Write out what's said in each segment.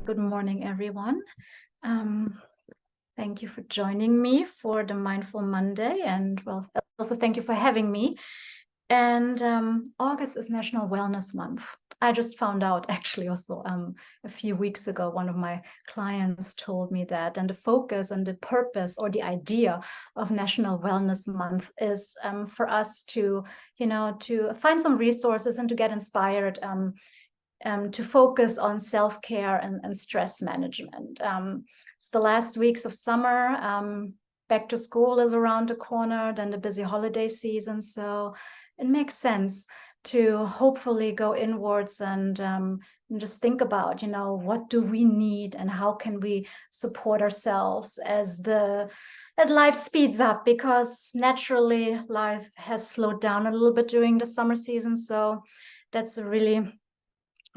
Good morning, everyone. Thank you for joining me for the Mindful Monday, and well, also thank you for having me. And August is National Wellness Month. I just found out actually also a few weeks ago, one of my clients told me that, and the focus and the purpose or the idea of National Wellness Month is for us to, to find some resources and to get inspired to focus on self-care and stress management. It's the last weeks of summer. Back to school is around the corner, then the busy holiday season. So it makes sense to hopefully go inwards and just think about, what do we need and how can we support ourselves as life speeds up, because naturally life has slowed down a little bit during the summer season. So that's a really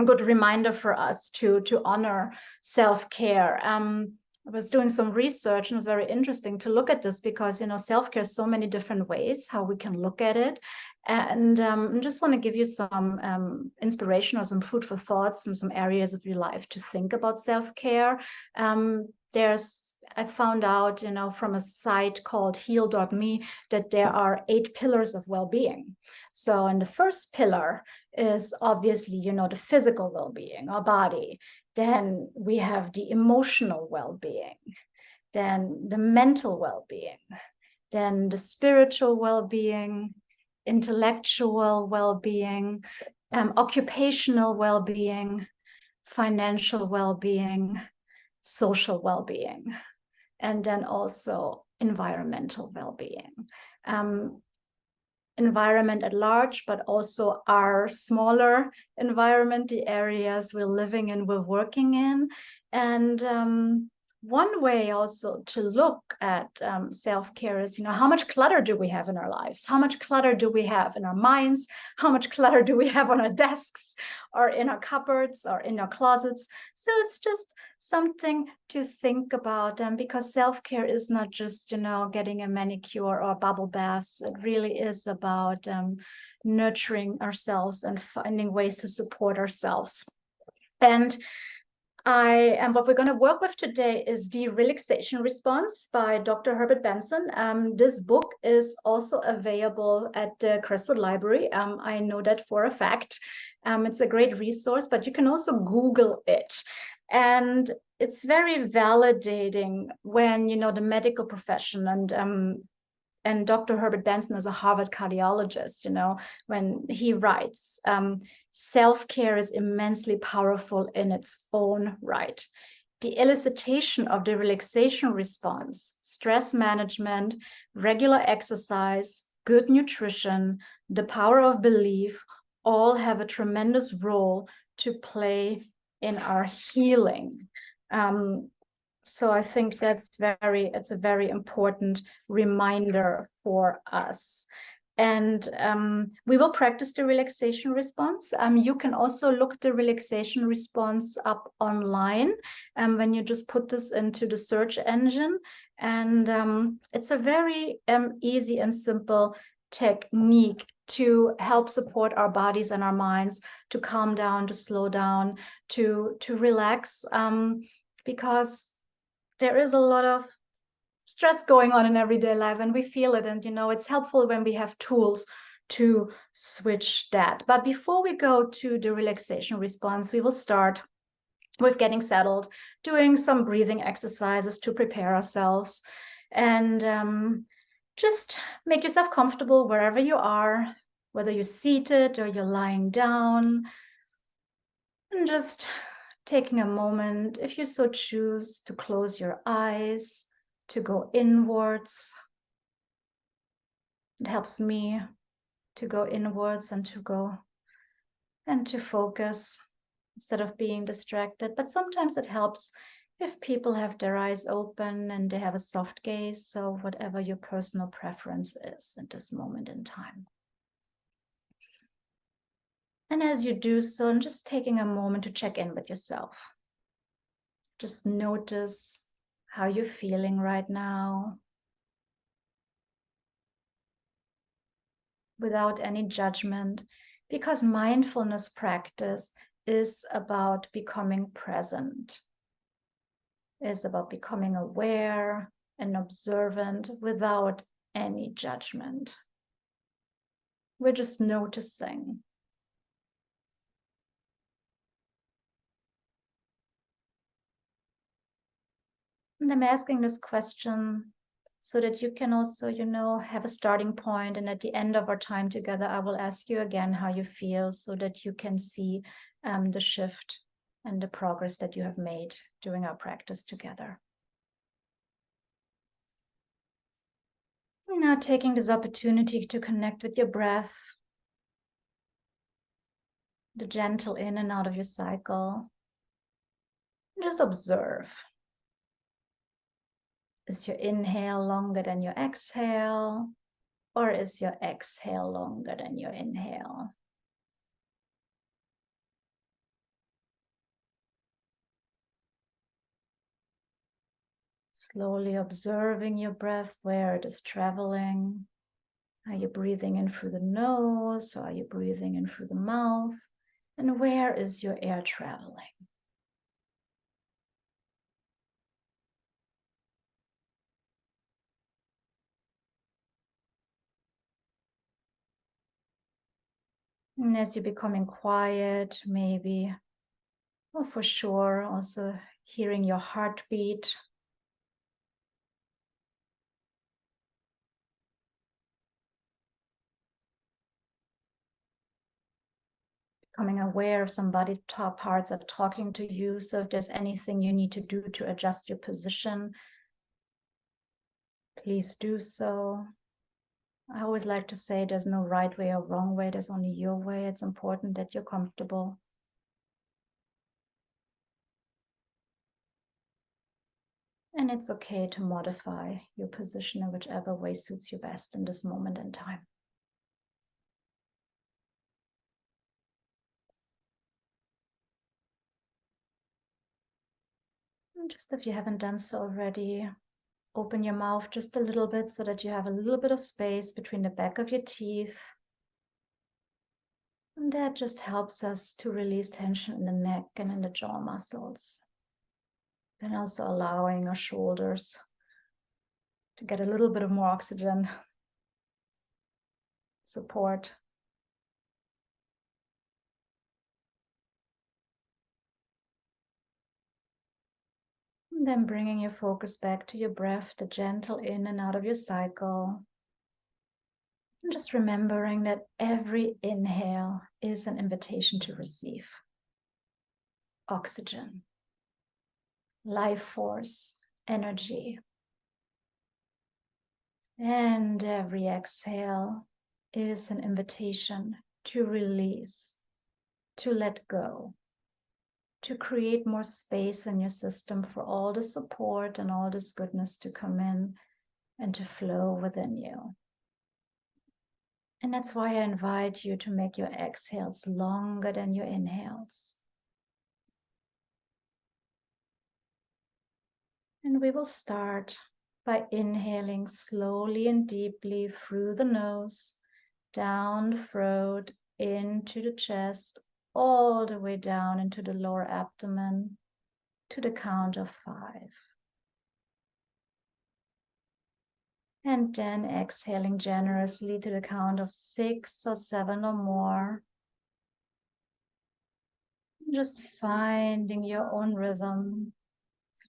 good reminder for us to honor self-care. I was doing some research and it was very interesting to look at this because, self-care is so many different ways how we can look at it. And I just want to give you some inspiration or some food for thoughts and some areas of your life to think about self-care. I found out, from a site called heal.me that there are 8 pillars of well-being. So, and the first pillar is obviously, the physical well-being, our body. Then we have the emotional well-being, then the mental well-being, then the spiritual well-being, intellectual well-being, occupational well-being, financial well-being, social well-being, and then also environmental well-being. Environment at large, but also our smaller environment, the areas we're living in, we're working in. And one way also to look at self-care is, how much clutter do we have in our lives? How much clutter do we have in our minds? How much clutter do we have on our desks or in our cupboards or in our closets? So it's just something to think about, because self-care is not just, getting a manicure or bubble baths. It really is about nurturing ourselves and finding ways to support ourselves. And what we're going to work with today is The Relaxation Response by Dr. Herbert Benson. This book is also available at the Crestwood Library. I know that for a fact. It's a great resource, but you can also Google it. And it's very validating when, the medical profession and Dr. Herbert Benson is a Harvard cardiologist, when he writes, self-care is immensely powerful in its own right. The elicitation of the relaxation response, stress management, regular exercise, good nutrition, the power of belief, all have a tremendous role to play in our healing. So I think it's a very important reminder for us. And we will practice the relaxation response. You can also look the relaxation response up online when you just put this into the search engine. And it's a very easy and simple technique to help support our bodies and our minds, to calm down, to slow down, to relax, because there is a lot of stress going on in everyday life and we feel it. And, it's helpful when we have tools to switch that. But before we go to the relaxation response, we will start with getting settled, doing some breathing exercises to prepare ourselves. And just make yourself comfortable wherever you are, whether you're seated or you're lying down. And just taking a moment, if you so choose, to close your eyes, to go inwards. It helps me to go inwards and to focus instead of being distracted. But sometimes it helps if people have their eyes open and they have a soft gaze. So whatever your personal preference is at this moment in time. And as you do so, I'm just taking a moment to check in with yourself. Just notice how you're feeling right now, without any judgment, because mindfulness practice is about becoming present. is about becoming aware and observant without any judgment. We're just noticing. And I'm asking this question so that you can also, have a starting point. And at the end of our time together, I will ask you again how you feel so that you can see the shift and the progress that you have made during our practice together. Now taking this opportunity to connect with your breath, the gentle in and out of your cycle. Just observe. Is your inhale longer than your exhale? Or is your exhale longer than your inhale? Slowly observing your breath, where it is traveling. Are you breathing in through the nose? Or are you breathing in through the mouth? And where is your air traveling? And as you're becoming quiet, maybe, or for sure, also hearing your heartbeat. Becoming aware of somebody top parts of talking to you. So if there's anything you need to do to adjust your position, please do so. I always like to say there's no right way or wrong way. There's only your way. It's important that you're comfortable. And it's okay to modify your position in whichever way suits you best in this moment in time. And just if you haven't done so already, open your mouth just a little bit so that you have a little bit of space between the back of your teeth. And that just helps us to release tension in the neck and in the jaw muscles. Then also allowing our shoulders to get a little bit of more oxygen support. And then bringing your focus back to your breath, the gentle in and out of your cycle. And just remembering that every inhale is an invitation to receive oxygen, life force, energy. And every exhale is an invitation to release, to let go, to create more space in your system for all the support and all this goodness to come in and to flow within you. And that's why I invite you to make your exhales longer than your inhales. And we will start by inhaling slowly and deeply through the nose, down the throat, into the chest, all the way down into the lower abdomen to the count of 5. And then exhaling generously to the count of 6 or 7 or more. Just finding your own rhythm.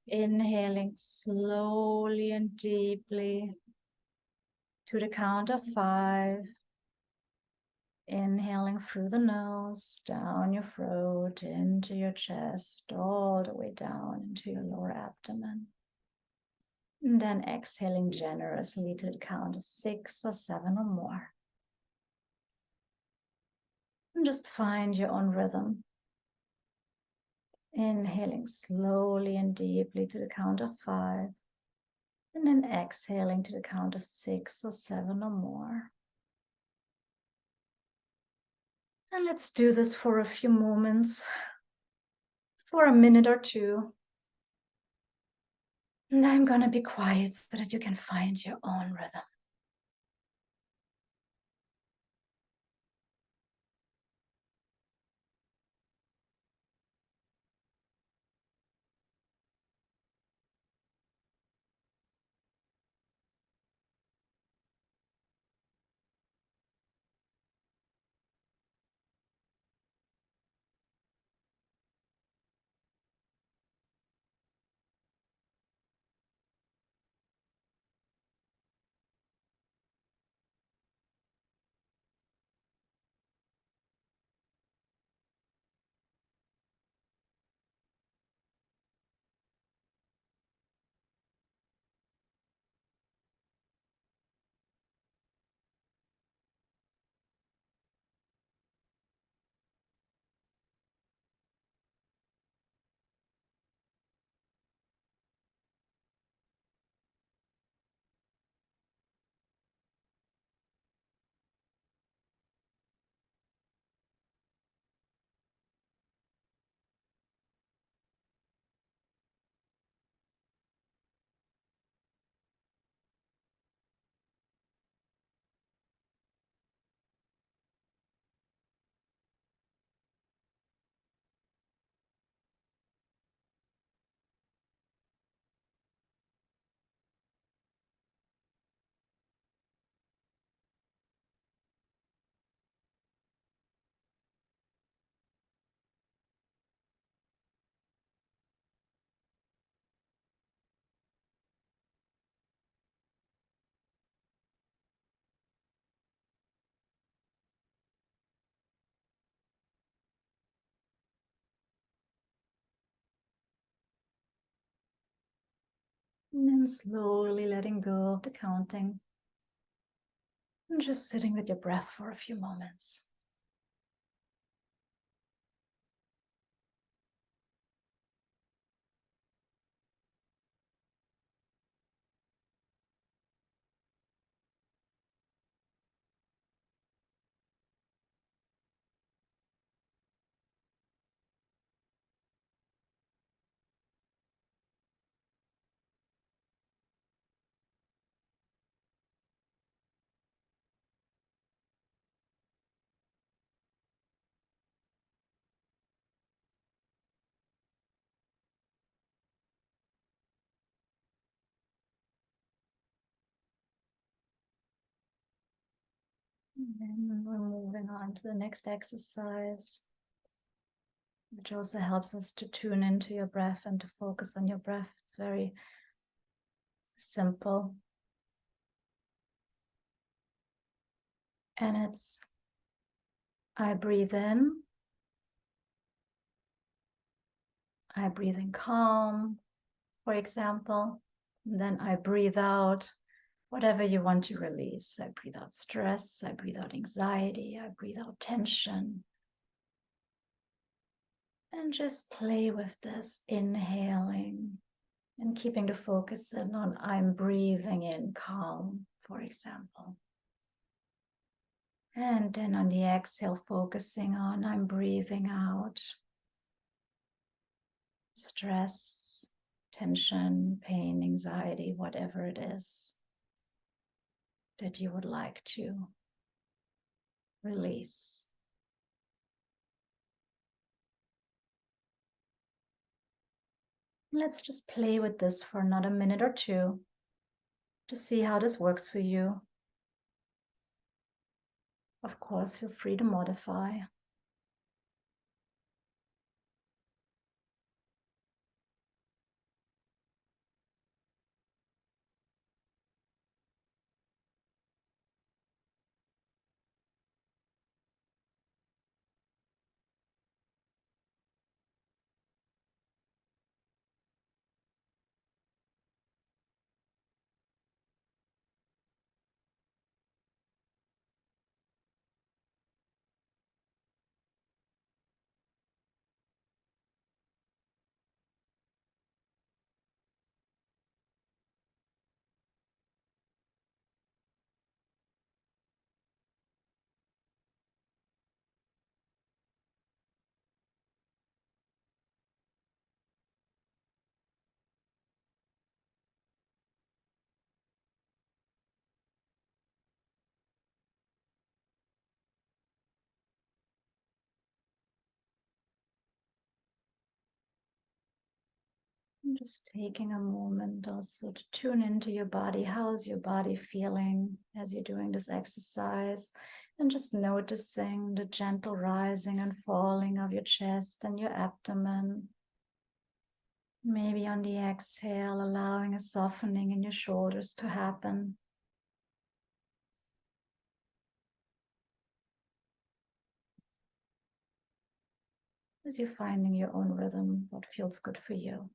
Inhaling slowly and deeply to the count of 5. Inhaling through the nose, down your throat, into your chest, all the way down into your lower abdomen. And then exhaling generously to the count of 6 or 7 or more. And just find your own rhythm. Inhaling slowly and deeply to the count of 5. And then exhaling to the count of 6 or 7 or more. And let's do this for a few moments, for a minute or two. And I'm going to be quiet so that you can find your own rhythm. And then slowly letting go of the counting. And just sitting with your breath for a few moments. And then we're moving on to the next exercise, which also helps us to tune into your breath and to focus on your breath. It's very simple. And it's, I breathe in calm, for example. And then I breathe out whatever you want to release. I breathe out stress, I breathe out anxiety, I breathe out tension. And just play with this, inhaling and keeping the focus in on I'm breathing in calm, for example. And then on the exhale, focusing on I'm breathing out stress, tension, pain, anxiety, whatever it is that you would like to release. Let's just play with this for another minute or two to see how this works for you. Of course, feel free to modify. And just taking a moment also to tune into your body. How's your body feeling as you're doing this exercise? And just noticing the gentle rising and falling of your chest and your abdomen. Maybe on the exhale, allowing a softening in your shoulders to happen. As you're finding your own rhythm, what feels good for you.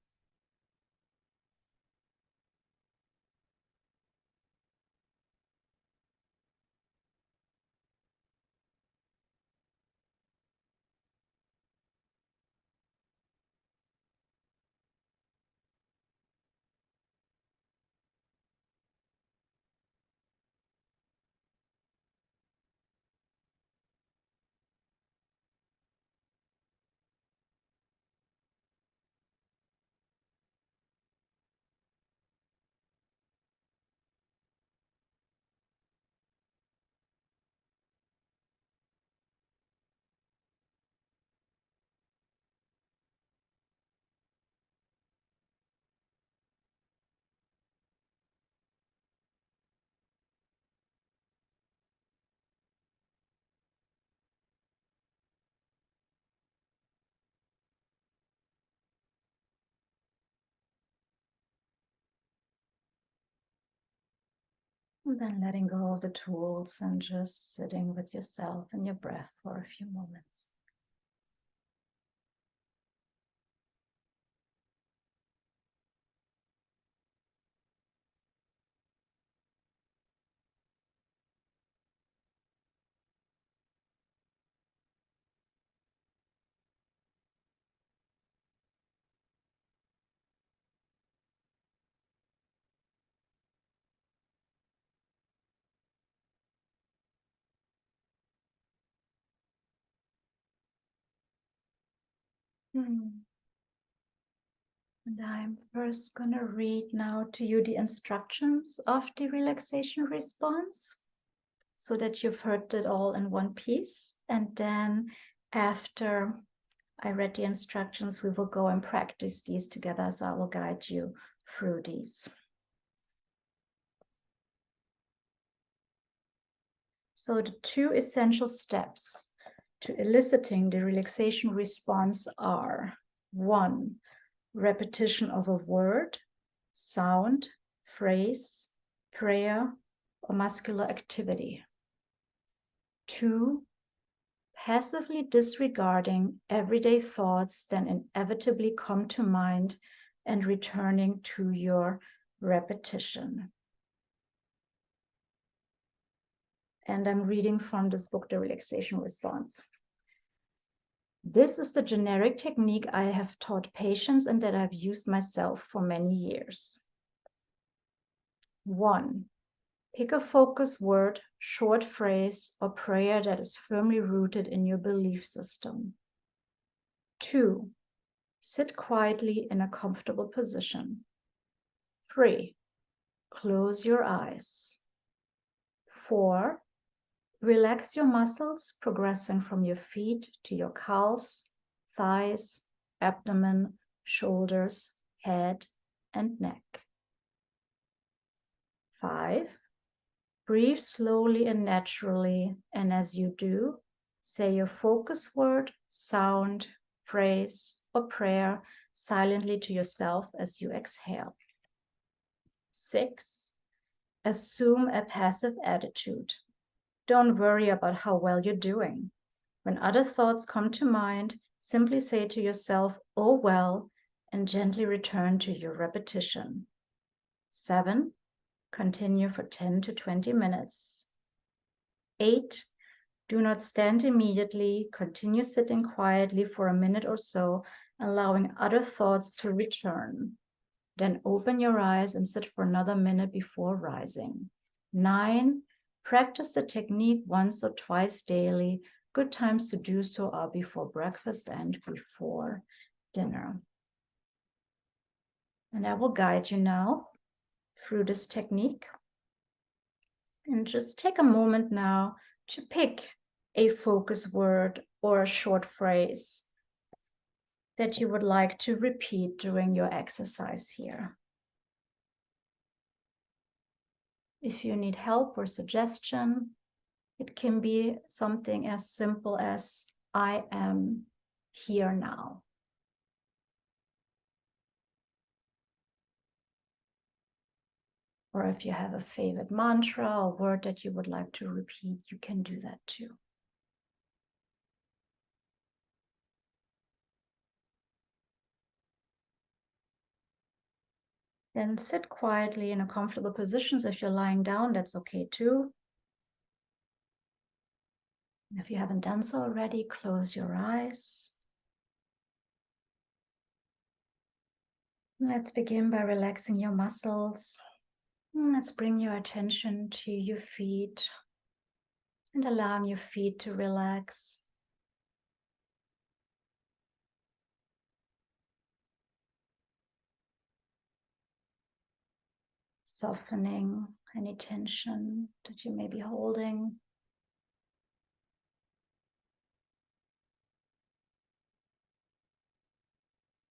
And then letting go of the tools and just sitting with yourself and your breath for a few moments. And I'm first going to read now to you the instructions of the relaxation response so that you've heard it all in one piece. And then after I read the instructions, we will go and practice these together. So I will guide you through these. So the two essential steps to eliciting the relaxation response are: 1, repetition of a word, sound, phrase, prayer, or muscular activity. 2, passively disregarding everyday thoughts that inevitably come to mind and returning to your repetition. And I'm reading from this book, The Relaxation Response. This is the generic technique I have taught patients and that I've used myself for many years. 1, pick a focus word, short phrase, or prayer that is firmly rooted in your belief system. 2, sit quietly in a comfortable position. 3, close your eyes. 4, relax your muscles, progressing from your feet to your calves, thighs, abdomen, shoulders, head, and neck. 5, breathe slowly and naturally, and as you do, say your focus word, sound, phrase, or prayer silently to yourself as you exhale. 6, assume a passive attitude. Don't worry about how well you're doing. When other thoughts come to mind, simply say to yourself, "Oh well," and gently return to your repetition. 7, continue for 10 to 20 minutes. 8, do not stand immediately. Continue sitting quietly for a minute or so, allowing other thoughts to return. Then open your eyes and sit for another minute before rising. 9, practice the technique once or twice daily. Good times to do so are before breakfast and before dinner. And I will guide you now through this technique. And just take a moment now to pick a focus word or a short phrase that you would like to repeat during your exercise here. If you need help or suggestion, it can be something as simple as "I am here now." Or if you have a favorite mantra or word that you would like to repeat, you can do that too. Then sit quietly in a comfortable position. So if you're lying down, that's okay too. If you haven't done so already, close your eyes. Let's begin by relaxing your muscles. Let's bring your attention to your feet and allowing your feet to relax. Softening any tension that you may be holding.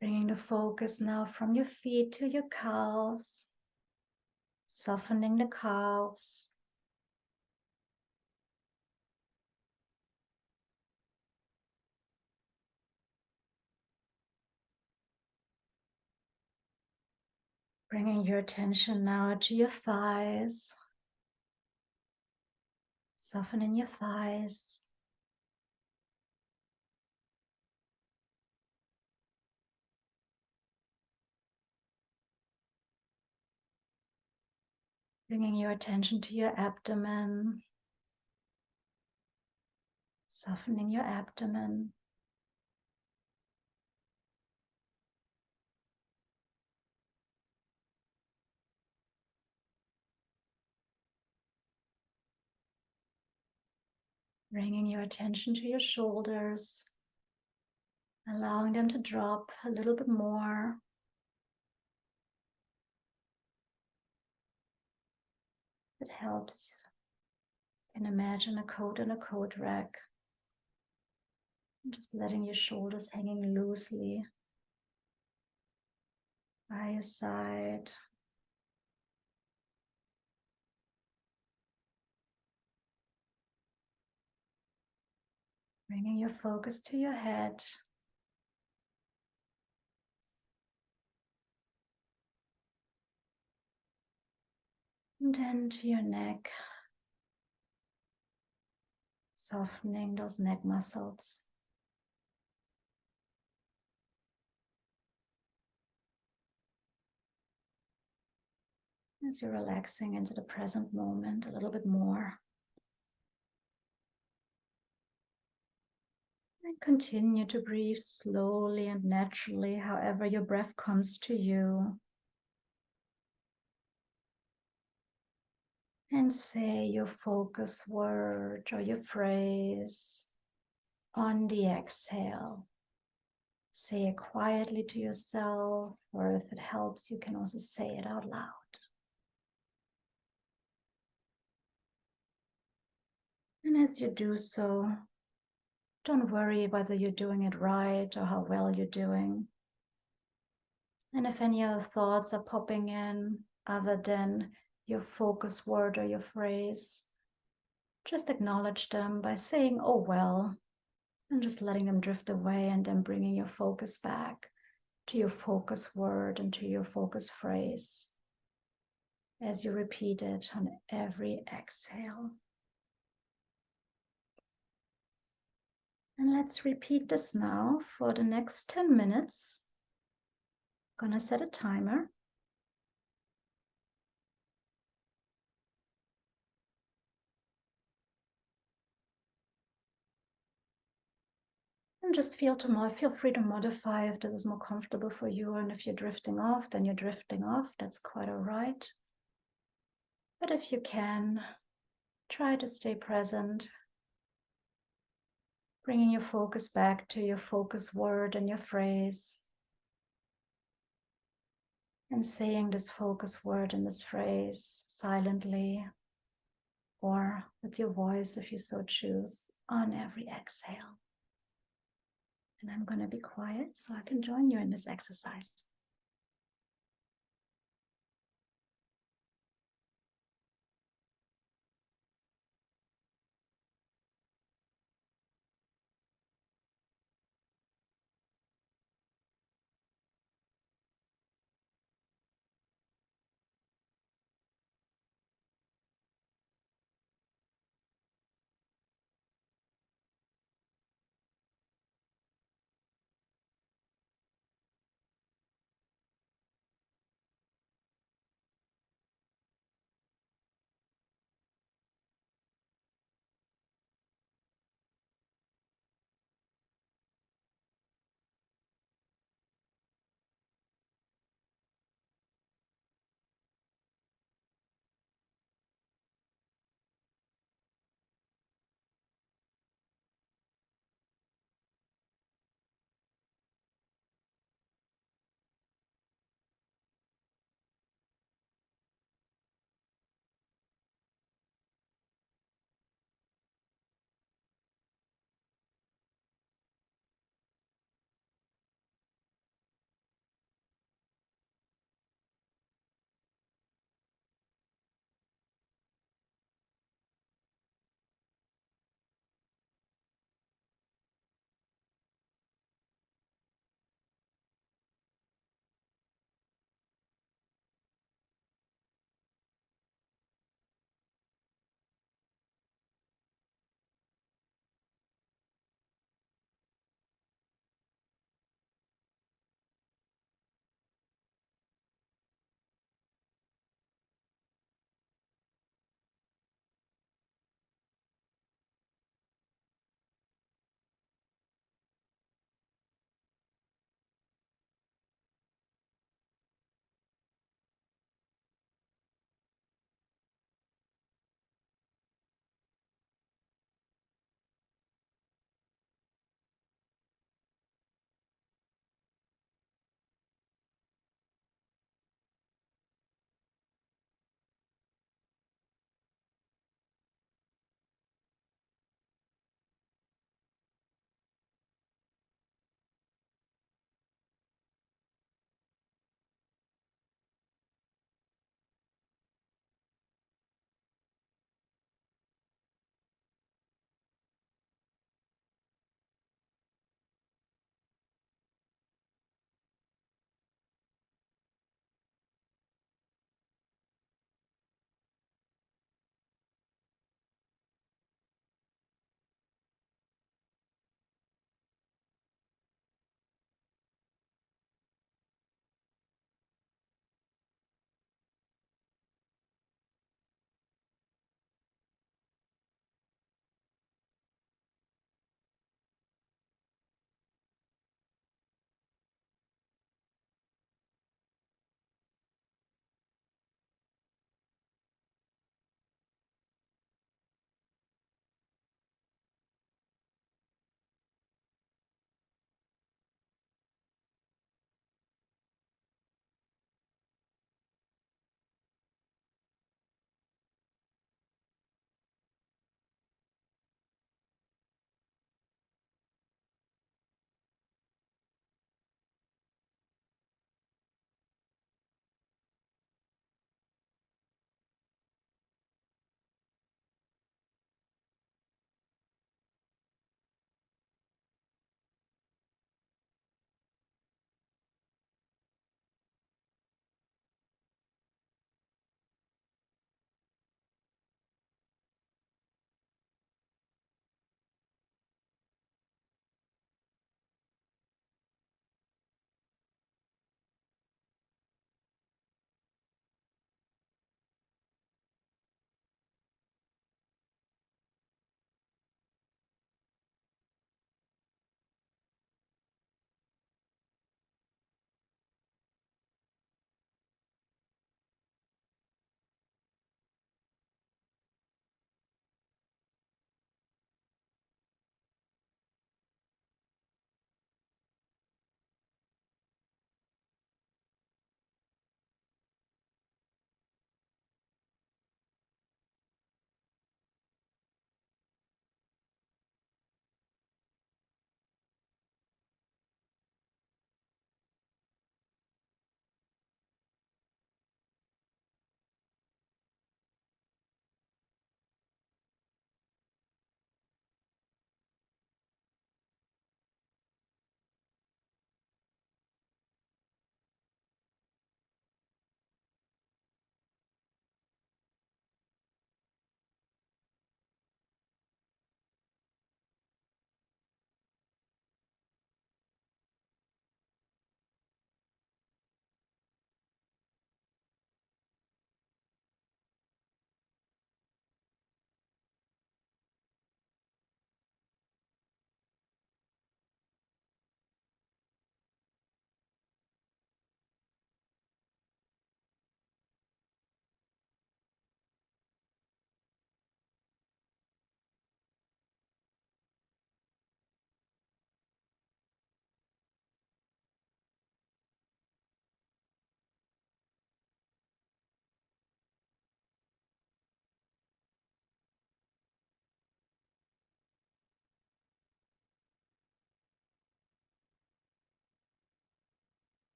Bringing the focus now from your feet to your calves. Softening the calves. Bringing your attention now to your thighs. Softening your thighs. Bringing your attention to your abdomen. Softening your abdomen. Bringing your attention to your shoulders. allowing them to drop a little bit more. It helps. You can imagine a coat and a coat rack. Just letting your shoulders hanging loosely by your side. Bringing your focus to your head. And then to your neck. Softening those neck muscles. As you're relaxing into the present moment a little bit more. And continue to breathe slowly and naturally, however your breath comes to you. And say your focus word or your phrase on the exhale. Say it quietly to yourself, or if it helps, you can also say it out loud. And as you do so, don't worry whether you're doing it right or how well you're doing. And if any other thoughts are popping in other than your focus word or your phrase, just acknowledge them by saying, oh well, and just letting them drift away, and then bringing your focus back to your focus word and to your focus phrase as you repeat it on every exhale. And let's repeat this now for the next 10 minutes. I'm gonna set a timer. And just feel free to modify if this is more comfortable for you. And if you're drifting off, then you're drifting off. That's quite all right. But if you can, try to stay present, bringing your focus back to your focus word and your phrase, and saying this focus word and this phrase silently or with your voice if you so choose on every exhale. And I'm going to be quiet so I can join you in this exercise.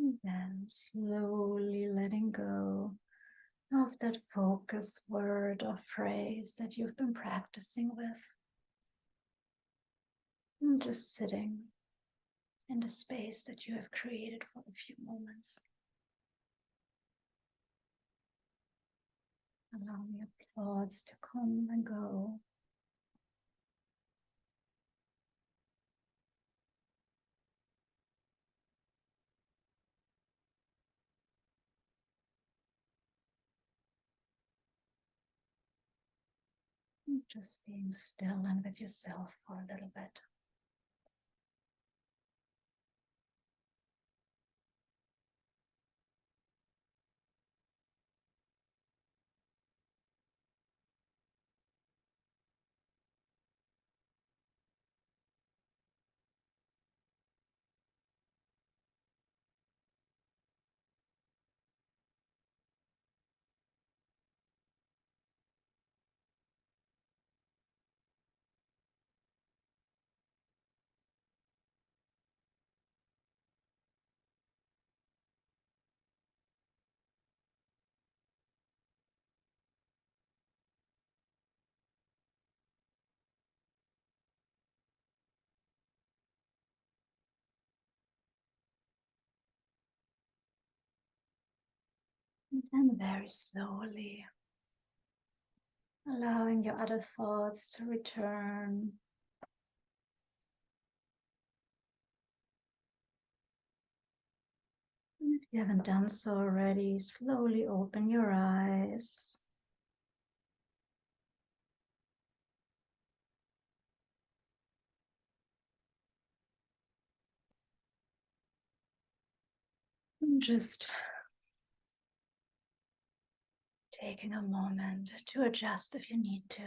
And then slowly letting go of that focus word or phrase that you've been practicing with. And just sitting in the space that you have created for a few moments. Allowing your thoughts to come and go. And just being still and with yourself for a little bit. And then very slowly allowing your other thoughts to return. And if you haven't done so already, slowly open your eyes. And just taking a moment to adjust if you need to.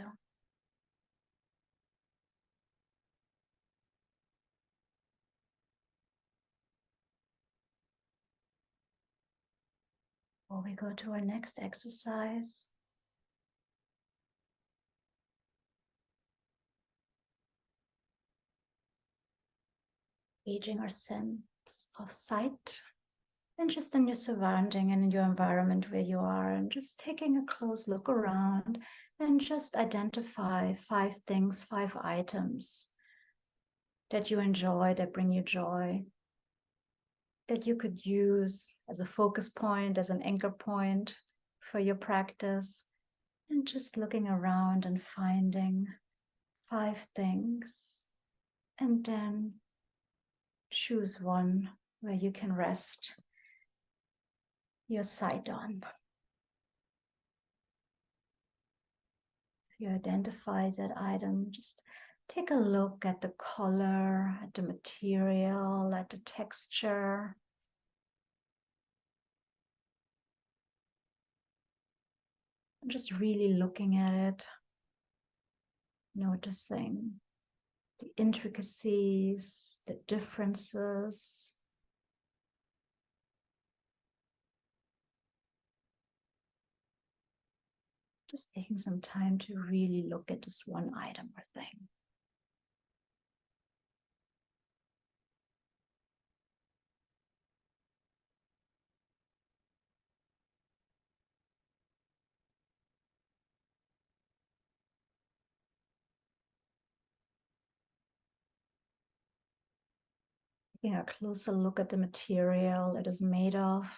Before we go to our next exercise, gauging our sense of sight and just in your surrounding and in your environment where you are, and just taking a close look around and just identify 5 things, 5 items that you enjoy, that bring you joy, that you could use as a focus point, as an anchor point for your practice. And just looking around and finding 5 things, and then choose one where you can rest your sight on. If you identify that item, just take a look at the color, at the material, at the texture. And just really looking at it, noticing the intricacies, the differences. Just taking some time to really look at this one item or thing. Taking a closer look at the material it is made of.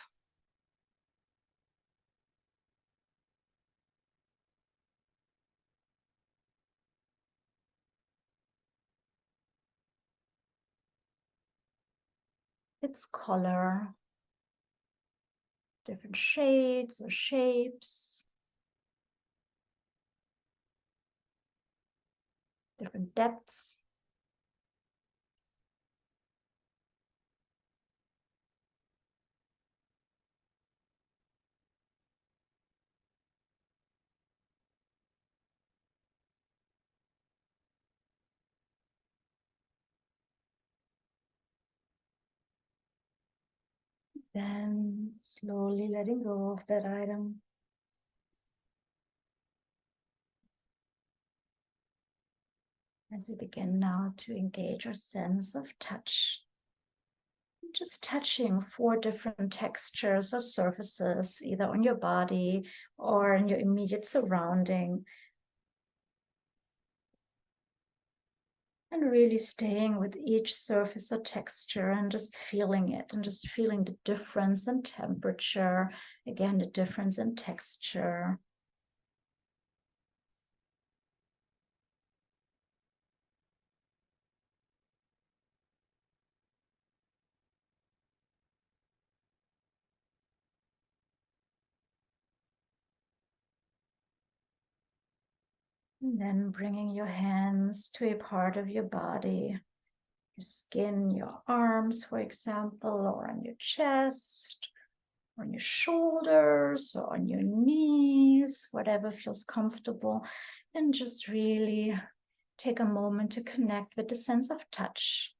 Its color, different shades or shapes, different depths. Then slowly letting go of that item. As we begin now to engage our sense of touch. Just touching 4 different textures or surfaces, either on your body or in your immediate surrounding. And really staying with each surface or texture and just feeling it and just feeling the difference in temperature, again, the difference in texture. And then bringing your hands to a part of your body, your skin, your arms, for example, or on your chest, on your shoulders, or on your knees, whatever feels comfortable. And just really take a moment to connect with the sense of touch.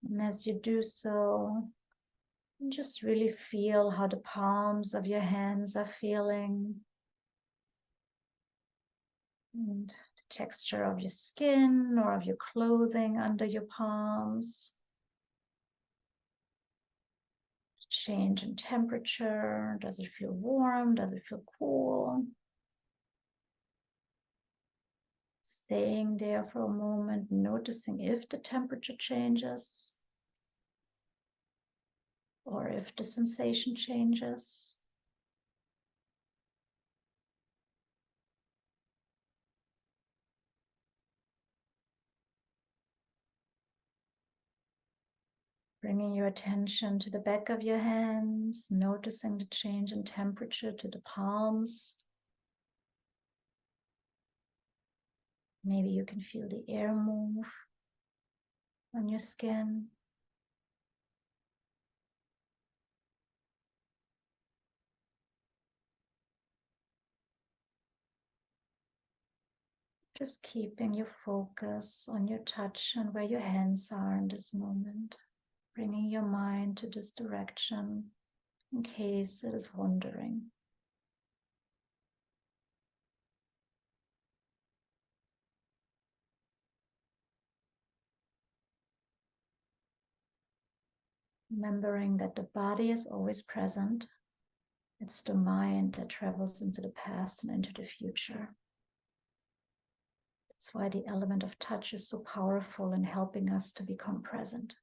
And as you do so, just really feel how the palms of your hands are feeling. And the texture of your skin or of your clothing under your palms. Change in temperature. Does it feel warm? Does it feel cool? Staying there for a moment, noticing if the temperature changes or if the sensation changes. Bringing your attention to the back of your hands, noticing the change in temperature to the palms. Maybe you can feel the air move on your skin. Just keeping your focus on your touch and where your hands are in this moment. Bringing your mind to this direction in case it is wandering. Remembering that the body is always present. It's the mind that travels into the past and into the future. That's why the element of touch is so powerful in helping us to become present.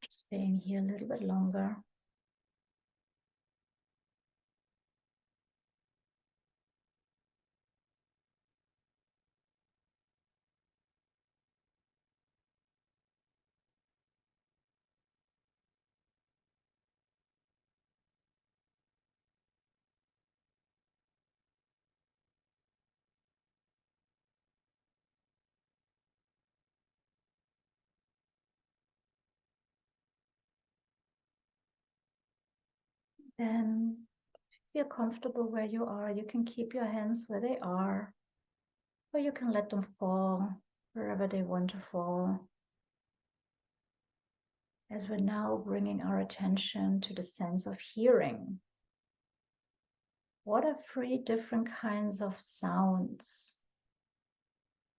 Just staying here a little bit longer. Then, if you feel comfortable where you are, you can keep your hands where they are, or you can let them fall wherever they want to fall. As we're now bringing our attention to the sense of hearing. What are 3 different kinds of sounds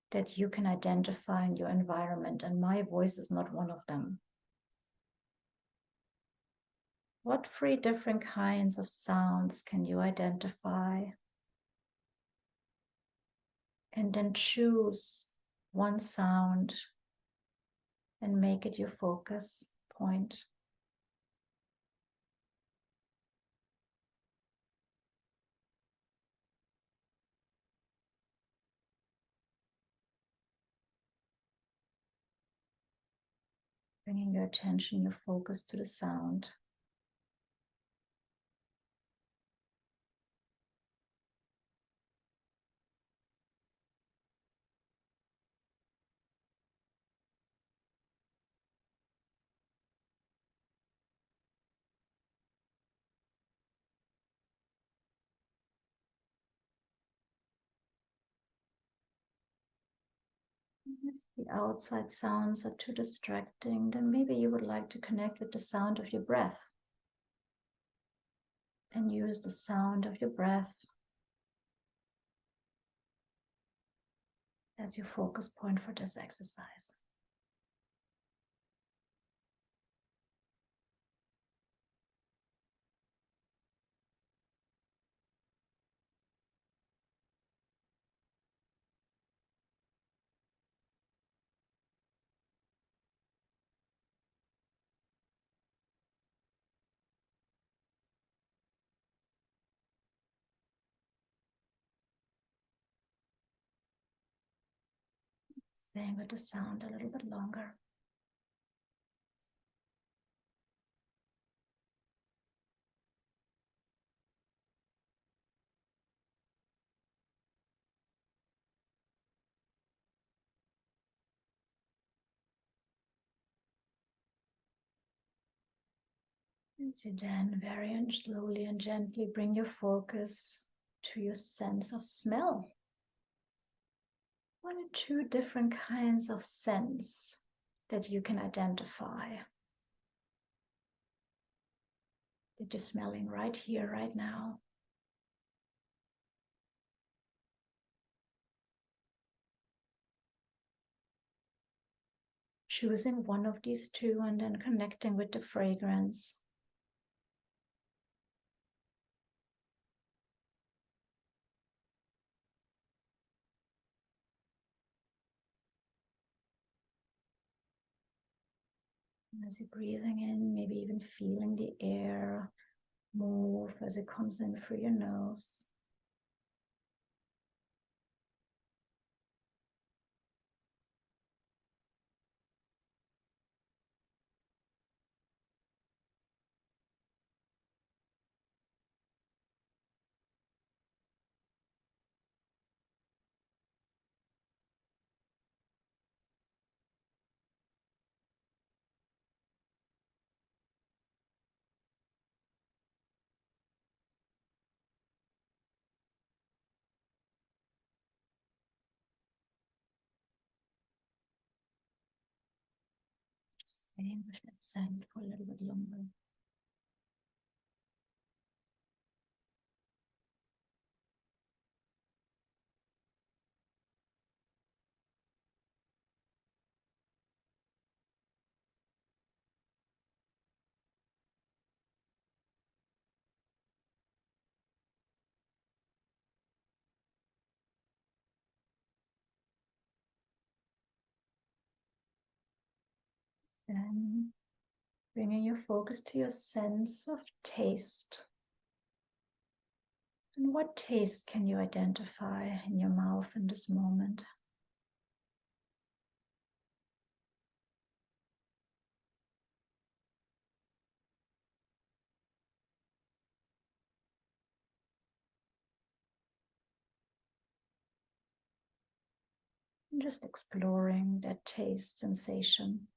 that you can identify in your environment? And my voice is not one of them. What 3 different kinds of sounds can you identify? And then choose one sound and make it your focus point. Bringing your attention, your focus to the sound. the outside sounds are too distracting, then maybe you would like to connect with the sound of your breath and use the sound of your breath as your focus point for this exercise. Staying with the sound a little bit longer. As you then very slowly and gently bring your focus to your sense of smell. One or two different kinds of scents that you can identify, that you're smelling right here, right now. Choosing one of these two and then connecting with the fragrance. And as you're breathing in, maybe even feeling the air move as it comes in through your nose. Just staying with that scent for a little bit longer. Then bringing your focus to your sense of taste. And what taste can you identify in your mouth in this moment? And just exploring that taste sensation.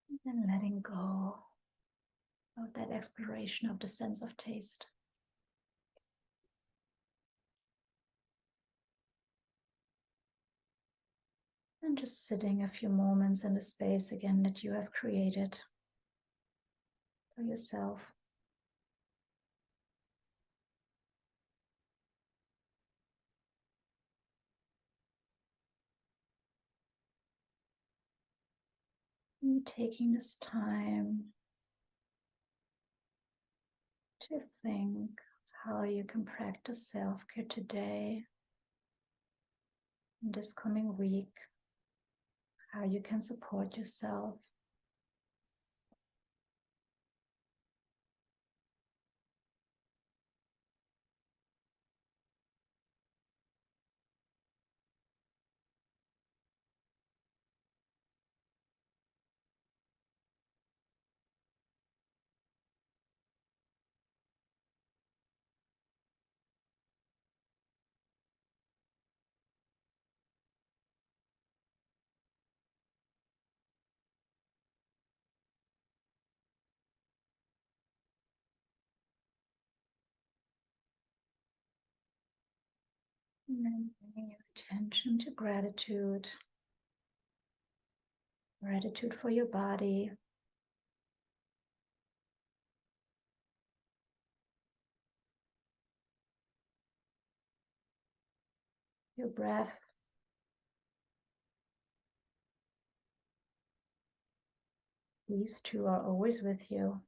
And then letting go of that exploration of the sense of taste. And just sitting a few moments in the space again that you have created for yourself. And taking this time to think how you can practice self-care today, in this coming week, how you can support yourself. And then bringing your attention to gratitude. Gratitude for your body. Your breath. These two are always with you.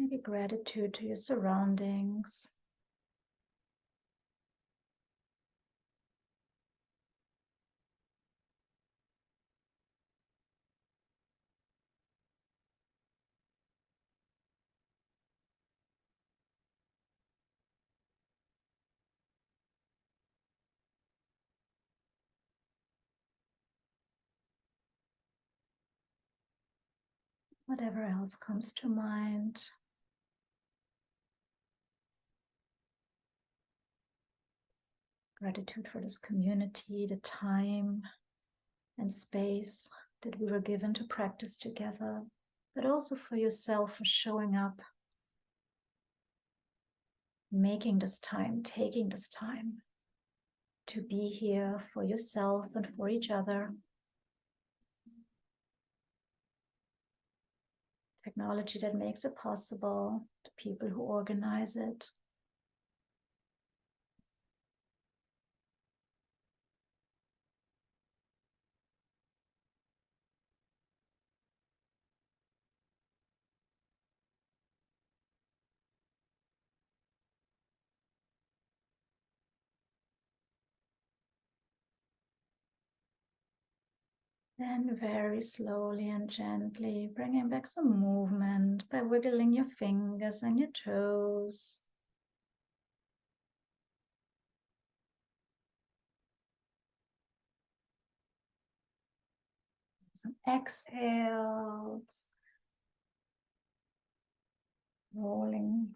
Maybe gratitude to your surroundings. Whatever else comes to mind. Gratitude for this community, the time and space that we were given to practice together, but also for yourself for showing up, making this time, taking this time to be here for yourself and for each other. Technology that makes it possible, the people who organize it. Then very slowly and gently bringing back some movement by wiggling your fingers and your toes. Some exhales. Rolling,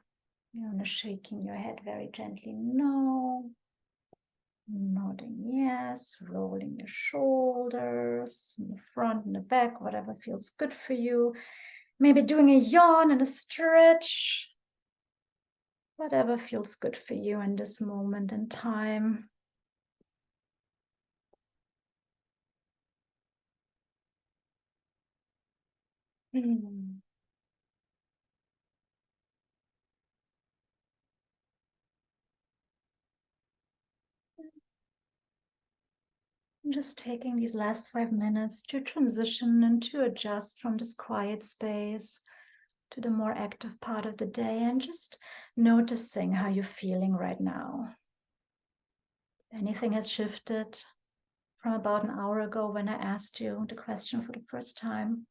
shaking your head very gently. No. Nodding yes, rolling your shoulders in the front and the back, whatever feels good for you. Maybe doing a yawn and a stretch. Whatever feels good for you in this moment in time. Just taking these last 5 minutes to transition and to adjust from this quiet space to the more active part of the day, and just noticing how you're feeling right now. Anything has shifted from about an hour ago when I asked you the question for the first time.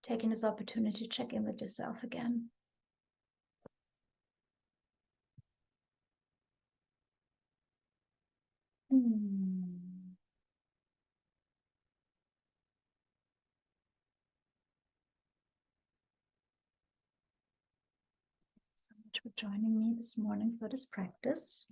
Taking this opportunity to check in with yourself again. So much for joining me this morning for this practice.